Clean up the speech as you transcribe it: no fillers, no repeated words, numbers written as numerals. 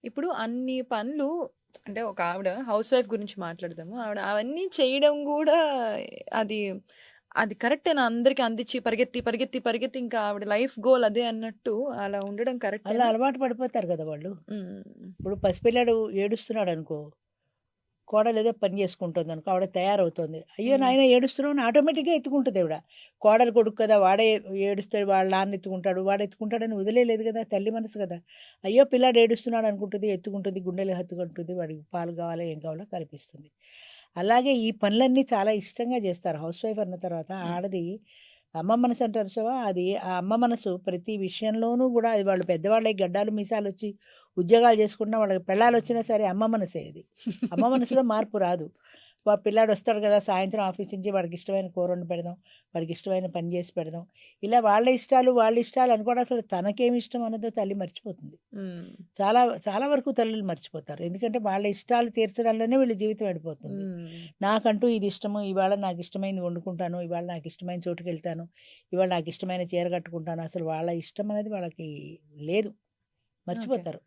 ఇప్పుడు అన్ని పనులు అంటే ఒక ఆవిడ హౌస్ వైఫ్ గురించి మాట్లాడదాము. ఆవిడ అవన్నీ చేయడం గూడా అది అది కరెక్టేనా? అందరికి అందించి పరిగెత్తి, పరిగెత్తి, పరిగెత్తి ఇంకా ఆవిడ లైఫ్ గోల్ అదే అన్నట్టు అలా ఉండడం అలా కరెక్టేనా? అలవాటు పడిపోతారు కదా వాళ్ళు. హ్మ్. ఇప్పుడు పసిపిల్లాడు ఏడుస్తున్నాడనుకో, కోడలేదో పని చేసుకుంటుందనుకో, ఆవిడ తయారవుతోంది. అయ్యో! హ్మ్. నాయన ఏడుస్తున్నావు అని ఆటోమేటిక్‌గా ఎత్తుకుంటదావిడ. కోడలు కొడుకు కదా! వాడే ఏడుస్తాడు, వాళ్ళ నాన్న ఎత్తుకుంటాడు, వాడు ఎత్తుకుంటాడని వదిలేయలేదు కదా! తల్లి మనసు కదా! అయ్యో! పిల్లాడు ఏడుస్తున్నాడు అనుకుంటది, ఎత్తుకుంటుంది, గుండెలో హత్తుకుంటుంది, వాడికి పాలు కావాలో, ఏం కావాలో కల్పిస్తుంది. అలాగే ఈ పనులన్నీ చాలా ఇష్టంగా చేస్తారు. హౌస్ వైఫ్ అన్న తర్వాత హ్మ్. ఆడది అమ్మ మనసు అంటారు చూసావా? అది ఆ అమ్మ మనసు ప్రతి విషయంలోనూ గూడా అది వాళ్ళు పెద్దవాళ్ళై గడ్డాలు, మీసాలొచ్చి ఉద్యోగాలు చేసుకుంటున్న వాళ్ళకి పెళ్ళాలొచ్చినా సరే అమ్మ మనసే అది. అమ్మ మనసులో మార్పు రాదు. పిల్లాడు వస్తాడు కదా! సాయంత్రం ఆఫీస్ నుంచి వాడికి ఇష్టమైన కూర వండి పెడదాం. వాడికి ఇష్టమైన పని చేసి పెడదాం. ఇలా వాళ్ళ ఇష్టాలు, వాళ్ళ ఇష్టాలు అనుకోవడం అసలు తనకేమి ఇష్టం అన్నదో తల్లి మర్చిపోతుంది. హ్మ్. చాలా చాలా వరకు తల్లులు మర్చిపోతారు. ఎందుకంటే వాళ్ళ ఇష్టాలు తీర్చడంలోనే వీళ్ళ జీవితం వెళ్ళిపోతుంది. హ్మ్. నాకంటూ ఇది ఇష్టము, ఇవాళ నాకు ఇష్టమైంది వండుకుంటాను, ఇవాళ నాకు ఇష్టమైన చోటుకెళ్తాను, ఇవాళ నాకు ఇష్టమైన చీర కట్టుకుంటాను. అసలు వాళ్ళ ఇష్టం అనేది వాళ్ళకి లేదు. ఓకే. మర్చిపోతారు.